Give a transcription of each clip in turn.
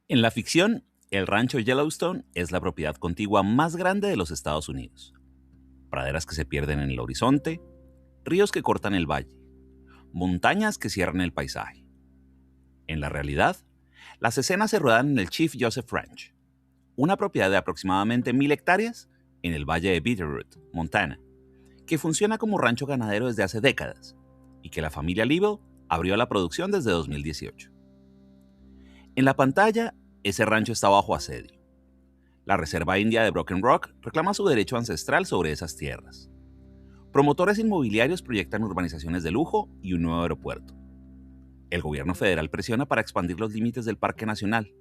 En la ficción, el rancho Yellowstone es la propiedad contigua más grande de los Estados Unidos. Praderas que se pierden en el horizonte, ríos que cortan el valle, montañas que cierran el paisaje. En la realidad, las escenas se ruedan en el Chief Joseph Ranch, una propiedad de aproximadamente 1.000 hectáreas en el valle de Bitterroot, Montana, que funciona como rancho ganadero desde hace décadas y que la familia Liebel abrió a la producción desde 2018. En la pantalla, ese rancho está bajo asedio. La Reserva India de Broken Rock reclama su derecho ancestral sobre esas tierras. Promotores inmobiliarios proyectan urbanizaciones de lujo y un nuevo aeropuerto. El gobierno federal presiona para expandir los límites del Parque Nacional.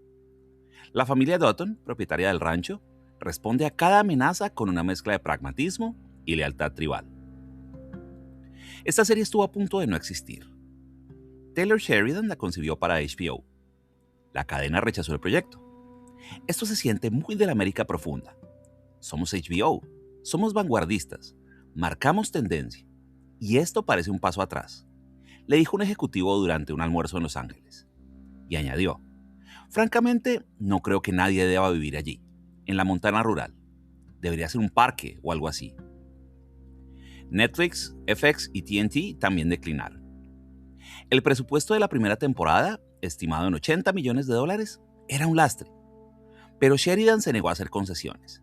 La familia Dutton, propietaria del rancho, responde a cada amenaza con una mezcla de pragmatismo y lealtad tribal. Esta serie estuvo a punto de no existir. Taylor Sheridan la concibió para HBO. La cadena rechazó el proyecto. Esto se siente muy de la América profunda. Somos HBO, somos vanguardistas, marcamos tendencia. Y esto parece un paso atrás, le dijo un ejecutivo durante un almuerzo en Los Ángeles. Y añadió, francamente, no creo que nadie deba vivir allí, en la Montana rural. Debería ser un parque o algo así. Netflix, FX y TNT también declinaron. El presupuesto de la primera temporada, estimado en $80 millones, era un lastre. Pero Sheridan se negó a hacer concesiones.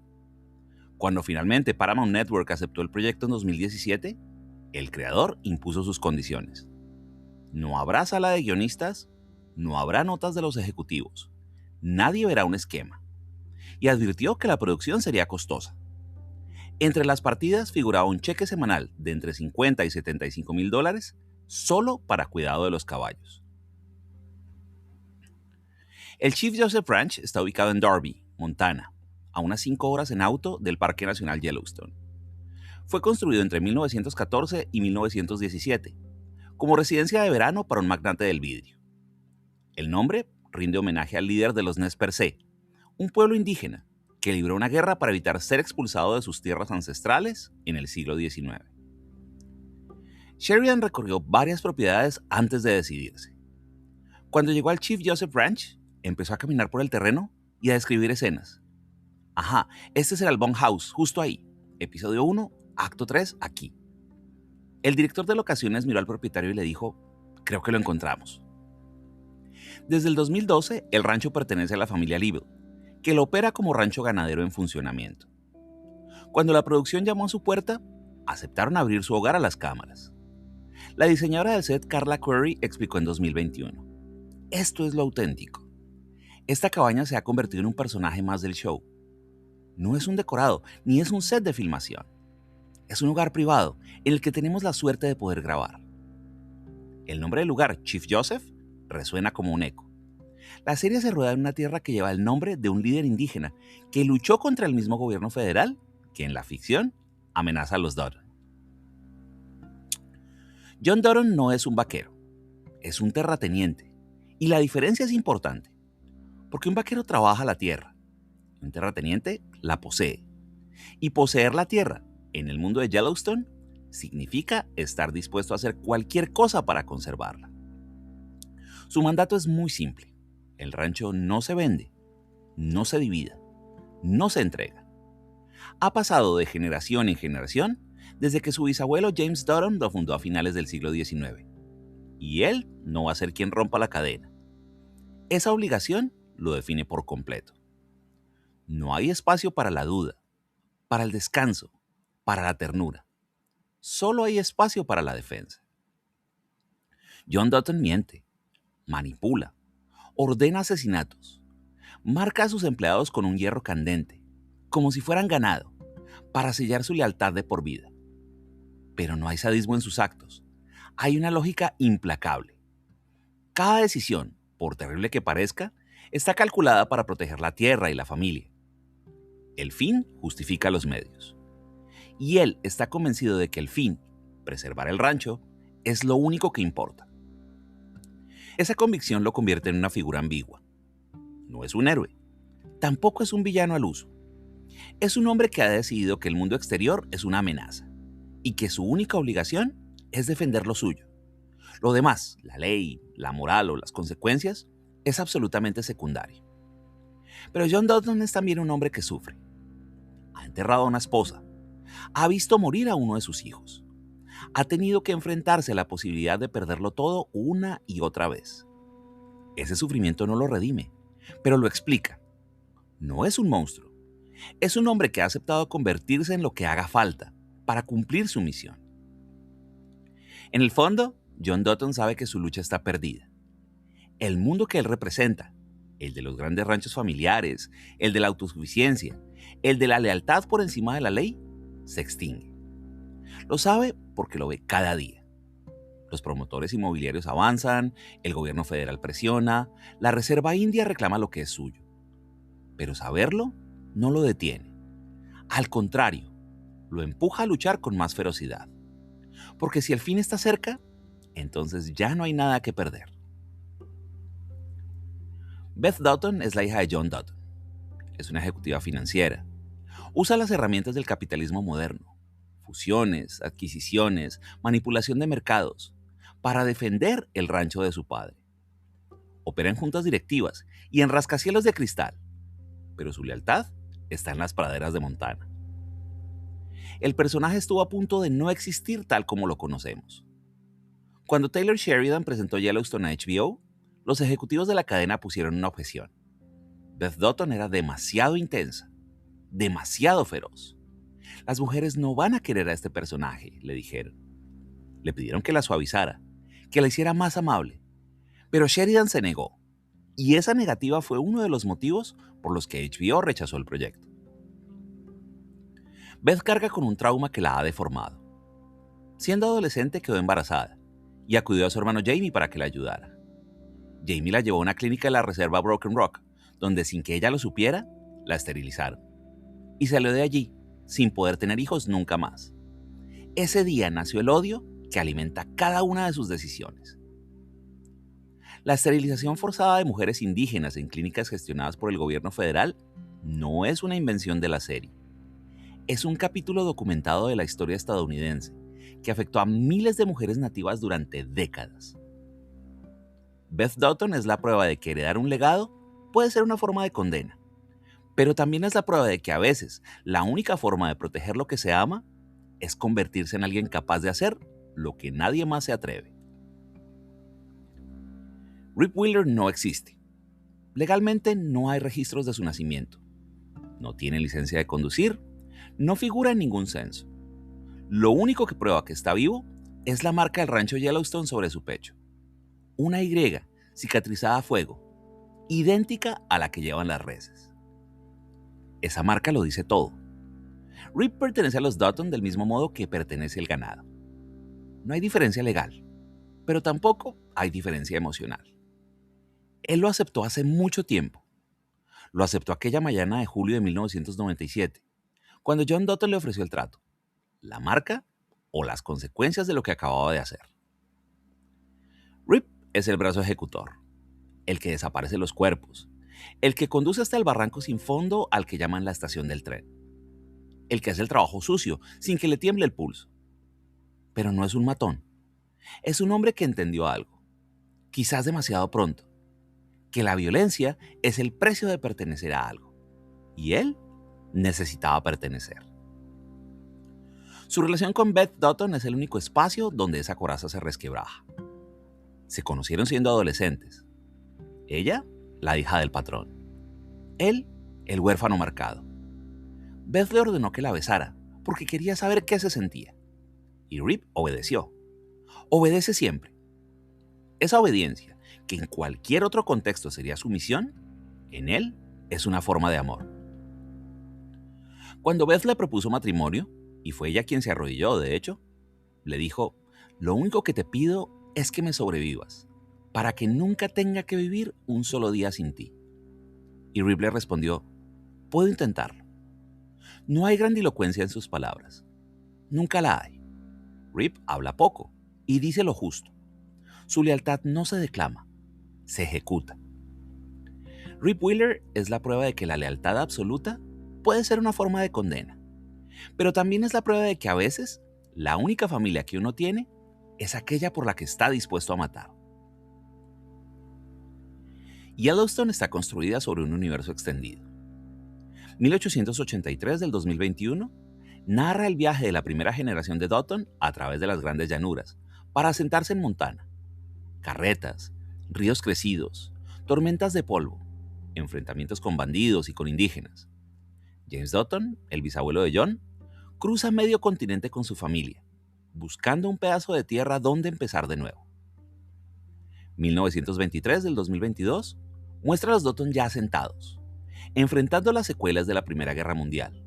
Cuando finalmente Paramount Network aceptó el proyecto en 2017, el creador impuso sus condiciones. No habrá sala de guionistas, no habrá notas de los ejecutivos, nadie verá un esquema. Y advirtió que la producción sería costosa. Entre las partidas figuraba un cheque semanal de entre $50 y $75,000 solo para cuidado de los caballos. El Chief Joseph Ranch está ubicado en Darby, Montana, a unas 5 horas en auto del Parque Nacional Yellowstone. Fue construido entre 1914 y 1917, como residencia de verano para un magnate del vidrio. El nombre rinde homenaje al líder de los Nez Percé, un pueblo indígena que libró una guerra para evitar ser expulsado de sus tierras ancestrales en el siglo XIX. Sheridan recorrió varias propiedades antes de decidirse. Cuando llegó al Chief Joseph Ranch, empezó a caminar por el terreno y a describir escenas. Ajá, este es el Albon House, justo ahí. Episodio 1, acto 3, aquí. El director de locaciones miró al propietario y le dijo, creo que lo encontramos. Desde el 2012, el rancho pertenece a la familia Liebel, que lo opera como rancho ganadero en funcionamiento. Cuando la producción llamó a su puerta, aceptaron abrir su hogar a las cámaras. La diseñadora del set, Carla Query, explicó en 2021, esto es lo auténtico. Esta cabaña se ha convertido en un personaje más del show. No es un decorado, ni es un set de filmación. Es un hogar privado en el que tenemos la suerte de poder grabar. El nombre del lugar, Chief Joseph, resuena como un eco. La serie se rueda en una tierra que lleva el nombre de un líder indígena que luchó contra el mismo gobierno federal que en la ficción amenaza a los Dutton. John Dutton no es un vaquero, es un terrateniente. Y la diferencia es importante, porque un vaquero trabaja la tierra, un terrateniente la posee. Y poseer la tierra en el mundo de Yellowstone significa estar dispuesto a hacer cualquier cosa para conservarla. Su mandato es muy simple. El rancho no se vende, no se divide, no se entrega. Ha pasado de generación en generación desde que su bisabuelo James Dutton lo fundó a finales del siglo XIX. Y él no va a ser quien rompa la cadena. Esa obligación lo define por completo. No hay espacio para la duda, para el descanso, para la ternura. Solo hay espacio para la defensa. John Dutton miente, manipula, ordena asesinatos, marca a sus empleados con un hierro candente, como si fueran ganado, para sellar su lealtad de por vida. Pero no hay sadismo en sus actos. Hay una lógica implacable. Cada decisión, por terrible que parezca, está calculada para proteger la tierra y la familia. El fin justifica los medios. Y él está convencido de que el fin, preservar el rancho, es lo único que importa. Esa convicción lo convierte en una figura ambigua. No es un héroe, tampoco es un villano al uso. Es un hombre que ha decidido que el mundo exterior es una amenaza y que su única obligación es defender lo suyo. Lo demás, la ley, la moral o las consecuencias, es absolutamente secundario. Pero John Dutton es también un hombre que sufre. Ha enterrado a una esposa. Ha visto morir a uno de sus hijos. Ha tenido que enfrentarse a la posibilidad de perderlo todo una y otra vez. Ese sufrimiento no lo redime, pero lo explica. No es un monstruo. Es un hombre que ha aceptado convertirse en lo que haga falta para cumplir su misión. En el fondo, John Dutton sabe que su lucha está perdida. El mundo que él representa, el de los grandes ranchos familiares, el de la autosuficiencia, el de la lealtad por encima de la ley, se extingue. Lo sabe porque lo ve cada día. Los promotores inmobiliarios avanzan, el gobierno federal presiona, la Reserva India reclama lo que es suyo. Pero saberlo no lo detiene. Al contrario, lo empuja a luchar con más ferocidad. Porque si el fin está cerca, entonces ya no hay nada que perder. Beth Dutton es la hija de John Dutton. Es una ejecutiva financiera. Usa las herramientas del capitalismo moderno, fusiones, adquisiciones, manipulación de mercados, para defender el rancho de su padre. Opera en juntas directivas y en rascacielos de cristal, pero su lealtad está en las praderas de Montana. El personaje estuvo a punto de no existir tal como lo conocemos. Cuando Taylor Sheridan presentó Yellowstone a HBO, los ejecutivos de la cadena pusieron una objeción. Beth Dutton era demasiado intensa, demasiado feroz. Las mujeres no van a querer a este personaje, le dijeron. Le pidieron que la suavizara, que la hiciera más amable. Pero Sheridan se negó, y esa negativa fue uno de los motivos por los que HBO rechazó el proyecto. Beth carga con un trauma que la ha deformado. Siendo adolescente quedó embarazada y acudió a su hermano Jamie para que la ayudara. Jamie la llevó a una clínica de la reserva Broken Rock, donde sin que ella lo supiera, la esterilizaron. Y salió de allí, sin poder tener hijos nunca más. Ese día nació el odio que alimenta cada una de sus decisiones. La esterilización forzada de mujeres indígenas en clínicas gestionadas por el gobierno federal no es una invención de la serie. Es un capítulo documentado de la historia estadounidense que afectó a miles de mujeres nativas durante décadas. Beth Dutton es la prueba de que heredar un legado puede ser una forma de condena, pero también es la prueba de que a veces la única forma de proteger lo que se ama es convertirse en alguien capaz de hacer lo que nadie más se atreve. Rip Wheeler no existe. Legalmente no hay registros de su nacimiento. No tiene licencia de conducir, no figura en ningún censo. Lo único que prueba que está vivo es la marca del rancho Yellowstone sobre su pecho. Una Y cicatrizada a fuego, idéntica a la que llevan las reses. Esa marca lo dice todo. Rip pertenece a los Dutton del mismo modo que pertenece el ganado. No hay diferencia legal, pero tampoco hay diferencia emocional. Él lo aceptó hace mucho tiempo. Lo aceptó aquella mañana de julio de 1997, cuando John Dutton le ofreció el trato, la marca o las consecuencias de lo que acababa de hacer. Rip es el brazo ejecutor, el que desaparece los cuerpos, el que conduce hasta el barranco sin fondo al que llaman la estación del tren, el que hace el trabajo sucio sin que le tiemble el pulso. Pero no es un matón, es un hombre que entendió algo, quizás demasiado pronto, que la violencia es el precio de pertenecer a algo, y él necesitaba pertenecer. Su relación con Beth Dutton es el único espacio donde esa coraza se resquebraja. Se conocieron siendo adolescentes. Ella, la hija del patrón. Él, el huérfano marcado. Beth le ordenó que la besara, porque quería saber qué se sentía. Y Rip obedeció. Obedece siempre. Esa obediencia, que en cualquier otro contexto sería sumisión, en él es una forma de amor. Cuando Beth le propuso matrimonio, y fue ella quien se arrodilló, de hecho, le dijo: lo único que te pido es que me sobrevivas, para que nunca tenga que vivir un solo día sin ti. Y Rip le respondió: puedo intentarlo. No hay grandilocuencia en sus palabras. Nunca la hay. Rip habla poco y dice lo justo. Su lealtad no se declama, se ejecuta. Rip Wheeler es la prueba de que la lealtad absoluta puede ser una forma de condena, pero también es la prueba de que a veces la única familia que uno tiene es aquella por la que está dispuesto a matar. Yellowstone está construida sobre un universo extendido. 1883 del 2021 narra el viaje de la primera generación de Dotton a través de las grandes llanuras para asentarse en Montana. Carretas, ríos crecidos, tormentas de polvo, enfrentamientos con bandidos y con indígenas. James Dotton, el bisabuelo de John, cruza medio continente con su familia, buscando un pedazo de tierra donde empezar de nuevo. 1923 del 2022 muestra a los Dotton ya asentados, enfrentando las secuelas de la Primera Guerra Mundial,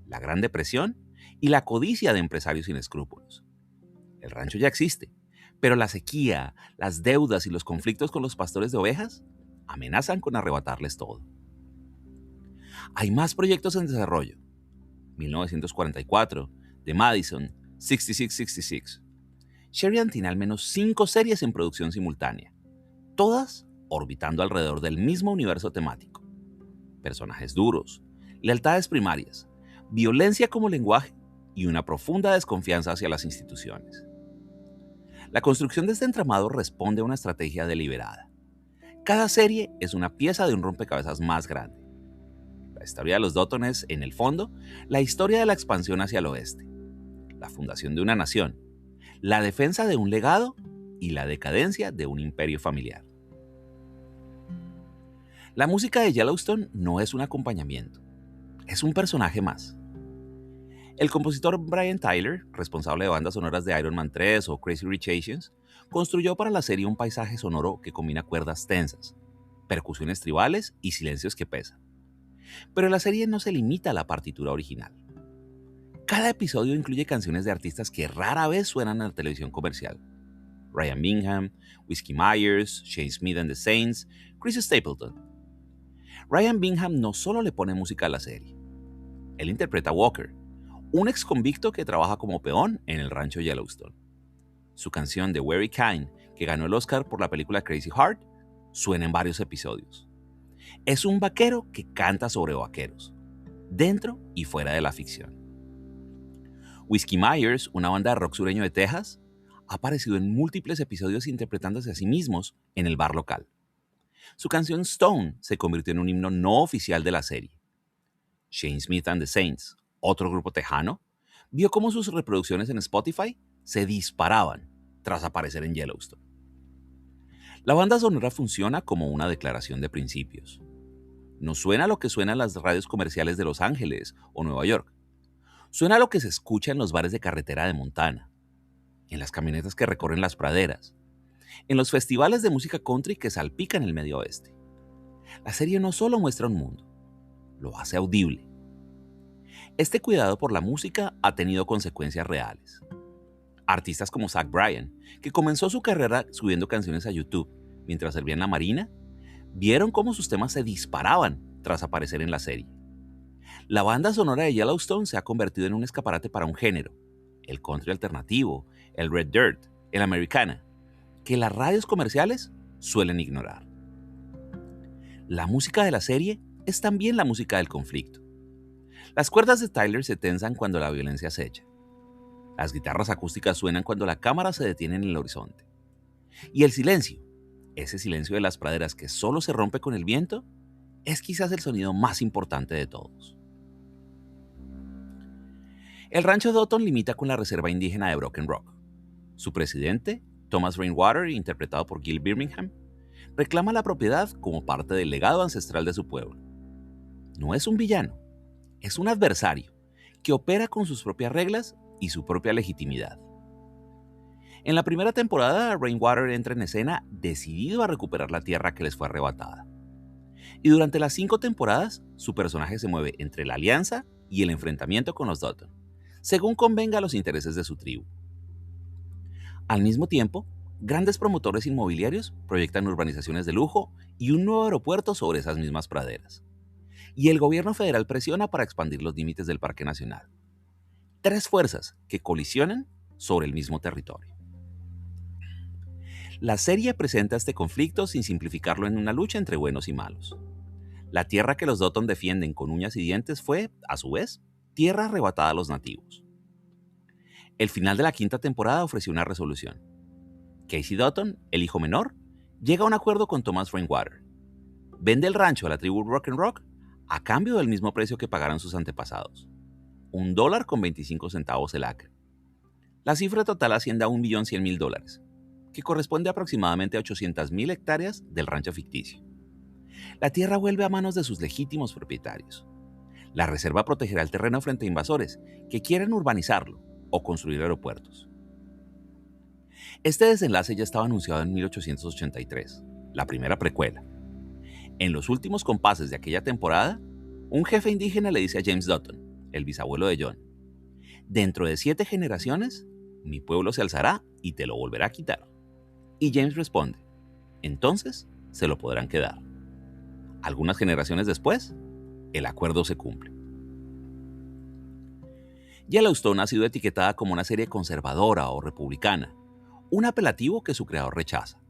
la Gran Depresión y la codicia de empresarios sin escrúpulos. El rancho ya existe, pero la sequía, las deudas y los conflictos con los pastores de ovejas amenazan con arrebatarles todo. Hay más proyectos en desarrollo. 1944, The Madison, 6666. Sheridan tiene al menos 5 series en producción simultánea, todas orbitando alrededor del mismo universo temático. Personajes duros, lealtades primarias, violencia como lenguaje y una profunda desconfianza hacia las instituciones. La construcción de este entramado responde a una estrategia deliberada. Cada serie es una pieza de un rompecabezas más grande. La historia de los Dotton es, en el fondo, la historia de la expansión hacia el oeste, la fundación de una nación, la defensa de un legado y la decadencia de un imperio familiar. La música de Yellowstone no es un acompañamiento, es un personaje más. El compositor Brian Tyler, responsable de bandas sonoras de Iron Man 3 o Crazy Rich Asians, construyó para la serie un paisaje sonoro que combina cuerdas tensas, percusiones tribales y silencios que pesan. Pero la serie no se limita a la partitura original. Cada episodio incluye canciones de artistas que rara vez suenan en la televisión comercial. Ryan Bingham, Whiskey Myers, Shane Smith and the Saints, Chris Stapleton. Ryan Bingham no solo le pone música a la serie. Él interpreta a Walker, un ex convicto que trabaja como peón en el rancho Yellowstone. Su canción The Very Kind, que ganó el Oscar por la película Crazy Heart, suena en varios episodios. Es un vaquero que canta sobre vaqueros, dentro y fuera de la ficción. Whiskey Myers, una banda de rock sureño de Texas, ha aparecido en múltiples episodios interpretándose a sí mismos en el bar local. Su canción Stone se convirtió en un himno no oficial de la serie. Shane Smith and the Saints, otro grupo tejano, vio cómo sus reproducciones en Spotify se disparaban tras aparecer en Yellowstone. La banda sonora funciona como una declaración de principios. No suena lo que suena en las radios comerciales de Los Ángeles o Nueva York. Suena lo que se escucha en los bares de carretera de Montana, en las camionetas que recorren las praderas, en los festivales de música country que salpican el medio oeste. La serie no solo muestra un mundo, lo hace audible. Este cuidado por la música ha tenido consecuencias reales. Artistas como Zach Bryan, que comenzó su carrera subiendo canciones a YouTube mientras servía en la Marina, vieron cómo sus temas se disparaban tras aparecer en la serie. La banda sonora de Yellowstone se ha convertido en un escaparate para un género, el country alternativo, el red dirt, el americana, que las radios comerciales suelen ignorar. La música de la serie es también la música del conflicto. Las cuerdas de Tyler se tensan cuando la violencia acecha. Las guitarras acústicas suenan cuando la cámara se detiene en el horizonte. Y el silencio, ese silencio de las praderas que solo se rompe con el viento, es quizás el sonido más importante de todos. El rancho Dotton limita con la reserva indígena de Broken Rock. Su presidente, Thomas Rainwater, interpretado por Gil Birmingham, reclama la propiedad como parte del legado ancestral de su pueblo. No es un villano, es un adversario que opera con sus propias reglas y su propia legitimidad. En la primera temporada, Rainwater entra en escena decidido a recuperar la tierra que les fue arrebatada. Y durante las 5 temporadas, su personaje se mueve entre la alianza y el enfrentamiento con los Dotton, según convenga a los intereses de su tribu. Al mismo tiempo, grandes promotores inmobiliarios proyectan urbanizaciones de lujo y un nuevo aeropuerto sobre esas mismas praderas. Y el gobierno federal presiona para expandir los límites del Parque Nacional. 3 fuerzas que colisionan sobre el mismo territorio. La serie presenta este conflicto sin simplificarlo en una lucha entre buenos y malos. La tierra que los Dotton defienden con uñas y dientes fue, a su vez, tierra arrebatada a los nativos. El final de la 5ª temporada ofreció una resolución. Casey Dotton, el hijo menor, llega a un acuerdo con Thomas Rainwater. Vende el rancho a la tribu Rock and Rock a cambio del mismo precio que pagaron sus antepasados, $1.25 el acre. La cifra total asciende a $1.100.000, que corresponde aproximadamente a 800.000 hectáreas del rancho ficticio. La tierra vuelve a manos de sus legítimos propietarios. La reserva protegerá el terreno frente a invasores que quieran urbanizarlo o construir aeropuertos. Este desenlace ya estaba anunciado en 1883, la primera precuela. En los últimos compases de aquella temporada, un jefe indígena le dice a James Dutton, el bisabuelo de John: dentro de 7 generaciones, mi pueblo se alzará y te lo volverá a quitar. Y James responde: entonces se lo podrán quedar. Algunas generaciones después, el acuerdo se cumple. Yellowstone ha sido etiquetada como una serie conservadora o republicana, un apelativo que su creador rechaza.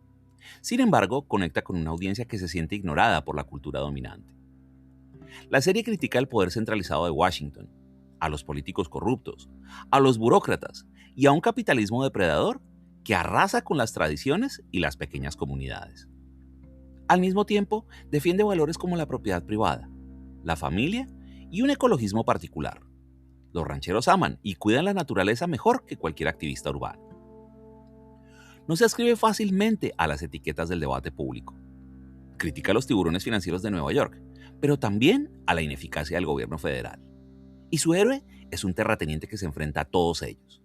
Sin embargo, conecta con una audiencia que se siente ignorada por la cultura dominante. La serie critica el poder centralizado de Washington, a los políticos corruptos, a los burócratas y a un capitalismo depredador que arrasa con las tradiciones y las pequeñas comunidades. Al mismo tiempo, defiende valores como la propiedad privada, la familia y un ecologismo particular. Los rancheros aman y cuidan la naturaleza mejor que cualquier activista urbano. No se ascribe fácilmente a las etiquetas del debate público. Critica a los tiburones financieros de Nueva York, pero también a la ineficacia del gobierno federal. Y su héroe es un terrateniente que se enfrenta a todos ellos.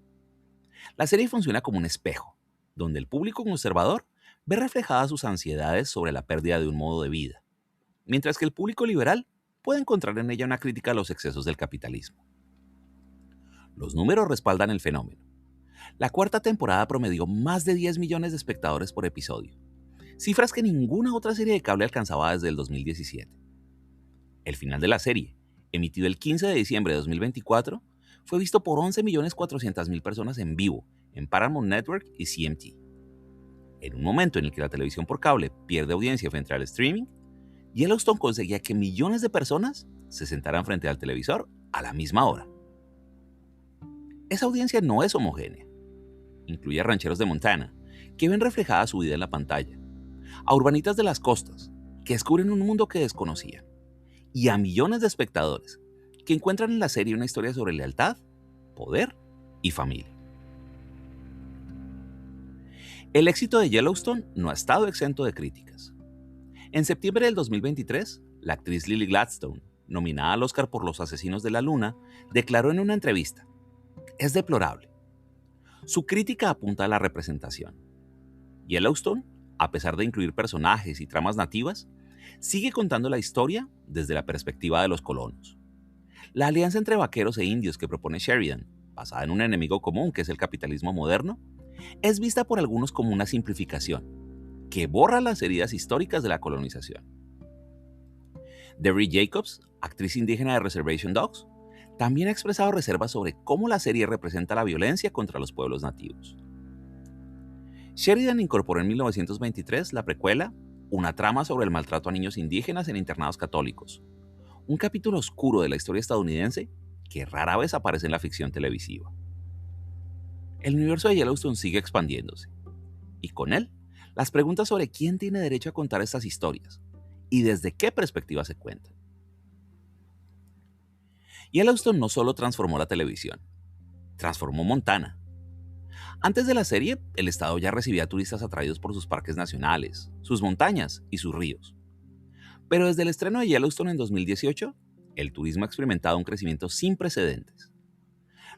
La serie funciona como un espejo, donde el público conservador ve reflejadas sus ansiedades sobre la pérdida de un modo de vida, mientras que el público liberal puede encontrar en ella una crítica a los excesos del capitalismo. Los números respaldan el fenómeno. La cuarta temporada promedió más de 10 millones de espectadores por episodio, cifras que ninguna otra serie de cable alcanzaba desde el 2017. El final de la serie, emitido el 15 de diciembre de 2024, fue visto por 11.400.000 personas en vivo en Paramount Network y CMT. En un momento en el que la televisión por cable pierde audiencia frente al streaming, Yellowstone conseguía que millones de personas se sentaran frente al televisor a la misma hora. Esa audiencia no es homogénea. Incluye a rancheros de Montana, que ven reflejada su vida en la pantalla, a urbanitas de las costas, que descubren un mundo que desconocían, y a millones de espectadores, que encuentran en la serie una historia sobre lealtad, poder y familia. El éxito de Yellowstone no ha estado exento de críticas. En septiembre del 2023, la actriz Lily Gladstone, nominada al Oscar por Los Asesinos de la Luna, declaró en una entrevista: es deplorable. Su crítica apunta a la representación. Yellowstone, a pesar de incluir personajes y tramas nativas, sigue contando la historia desde la perspectiva de los colonos. La alianza entre vaqueros e indios que propone Sheridan, basada en un enemigo común que es el capitalismo moderno, es vista por algunos como una simplificación, que borra las heridas históricas de la colonización. Debbie Jacobs, actriz indígena de Reservation Dogs, también ha expresado reservas sobre cómo la serie representa la violencia contra los pueblos nativos. Sheridan incorporó en 1923 la precuela Una trama sobre el maltrato a niños indígenas en internados católicos, un capítulo oscuro de la historia estadounidense que rara vez aparece en la ficción televisiva. El universo de Yellowstone sigue expandiéndose, y con él, las preguntas sobre quién tiene derecho a contar estas historias y desde qué perspectiva se cuentan. Yellowstone no solo transformó la televisión, transformó Montana. Antes de la serie, el estado ya recibía turistas atraídos por sus parques nacionales, sus montañas y sus ríos. Pero desde el estreno de Yellowstone en 2018, el turismo ha experimentado un crecimiento sin precedentes.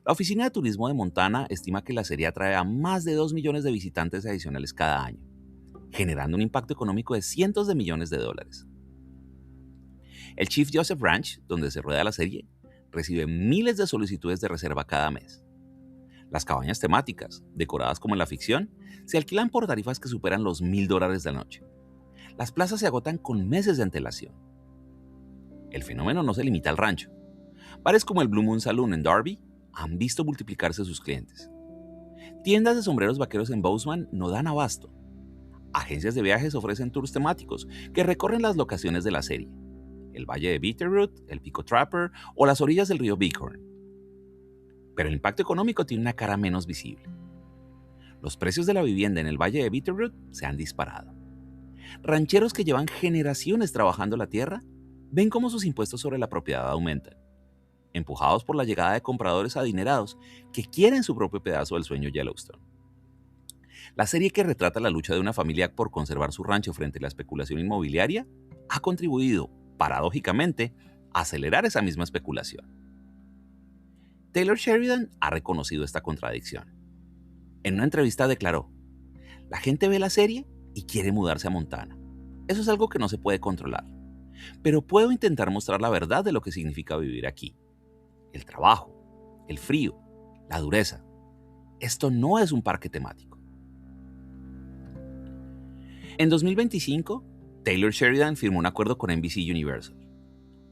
La Oficina de Turismo de Montana estima que la serie atrae a más de 2 millones de visitantes adicionales cada año, generando un impacto económico de cientos de millones de dólares. El Chief Joseph Ranch, donde se rueda la serie, recibe miles de solicitudes de reserva cada mes. Las cabañas temáticas, decoradas como en la ficción, se alquilan por tarifas que superan los $1,000 la noche. Las plazas se agotan con meses de antelación. El fenómeno no se limita al rancho. Bares como el Blue Moon Saloon en Darby han visto multiplicarse sus clientes. Tiendas de sombreros vaqueros en Bozeman no dan abasto. Agencias de viajes ofrecen tours temáticos que recorren las locaciones de la serie: el Valle de Bitterroot, el Pico Trapper o las orillas del río Bighorn. Pero el impacto económico tiene una cara menos visible. Los precios de la vivienda en el Valle de Bitterroot se han disparado. Rancheros que llevan generaciones trabajando la tierra ven cómo sus impuestos sobre la propiedad aumentan, empujados por la llegada de compradores adinerados que quieren su propio pedazo del sueño Yellowstone. La serie que retrata la lucha de una familia por conservar su rancho frente a la especulación inmobiliaria ha contribuido, paradójicamente, a acelerar esa misma especulación. Taylor Sheridan ha reconocido esta contradicción. En una entrevista declaró: "La gente ve la serie y quiere mudarse a Montana. Eso es algo que no se puede controlar. Pero puedo intentar mostrar la verdad de lo que significa vivir aquí. El trabajo, el frío, la dureza. Esto no es un parque temático". En 2025, Taylor Sheridan firmó un acuerdo con NBC Universal,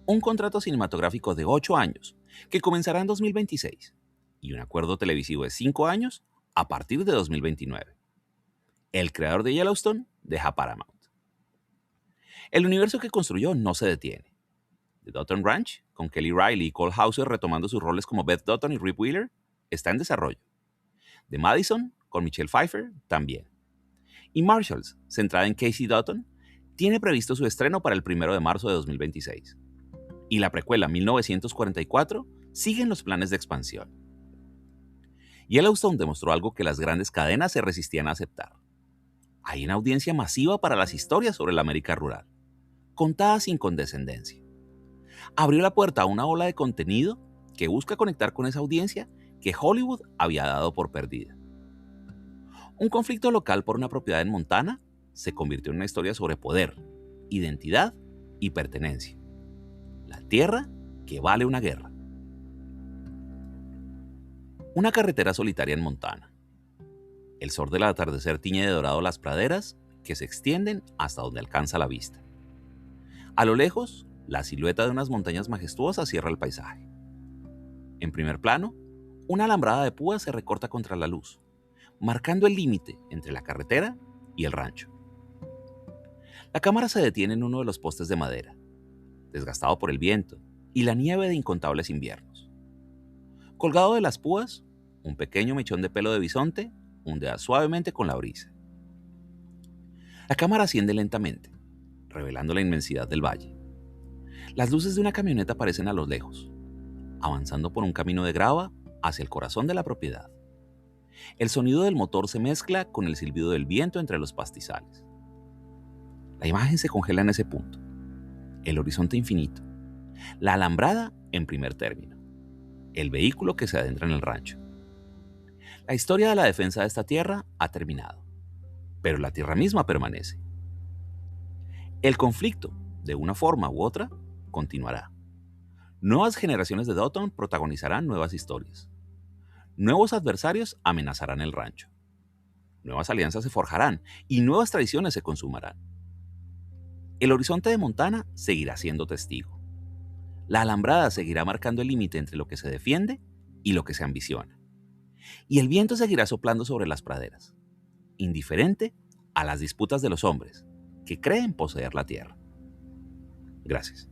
un contrato cinematográfico de 8 años que comenzará en 2026 y un acuerdo televisivo de 5 años a partir de 2029. El creador de Yellowstone deja Paramount. El universo que construyó no se detiene. The Dutton Ranch, con Kelly Riley y Cole Hauser retomando sus roles como Beth Dutton y Rip Wheeler, está en desarrollo. The Madison, con Michelle Pfeiffer, también. Y Marshalls, centrada en Casey Dutton, tiene previsto su estreno para el 1 de marzo de 2026. Y la precuela 1944 sigue en los planes de expansión. Yellowstone demostró algo que las grandes cadenas se resistían a aceptar. Hay una audiencia masiva para las historias sobre la América rural, contadas sin condescendencia. Abrió la puerta a una ola de contenido que busca conectar con esa audiencia que Hollywood había dado por perdida. Un conflicto local por una propiedad en Montana se convirtió en una historia sobre poder, identidad y pertenencia. La tierra que vale una guerra. Una carretera solitaria en Montana. El sol del atardecer tiñe de dorado las praderas que se extienden hasta donde alcanza la vista. A lo lejos, la silueta de unas montañas majestuosas cierra el paisaje. En primer plano, una alambrada de púas se recorta contra la luz, marcando el límite entre la carretera y el rancho. La cámara se detiene en uno de los postes de madera, desgastado por el viento y la nieve de incontables inviernos. Colgado de las púas, un pequeño mechón de pelo de bisonte ondea suavemente con la brisa. La cámara asciende lentamente, revelando la inmensidad del valle. Las luces de una camioneta aparecen a lo lejos, avanzando por un camino de grava hacia el corazón de la propiedad. El sonido del motor se mezcla con el silbido del viento entre los pastizales. La imagen se congela en ese punto. El horizonte infinito. La alambrada en primer término. El vehículo que se adentra en el rancho. La historia de la defensa de esta tierra ha terminado, pero la tierra misma permanece. El conflicto, de una forma u otra, continuará. Nuevas generaciones de Dutton protagonizarán nuevas historias. Nuevos adversarios amenazarán el rancho. Nuevas alianzas se forjarán y nuevas tradiciones se consumarán. El horizonte de Montana seguirá siendo testigo. La alambrada seguirá marcando el límite entre lo que se defiende y lo que se ambiciona. Y el viento seguirá soplando sobre las praderas, indiferente a las disputas de los hombres que creen poseer la tierra. Gracias.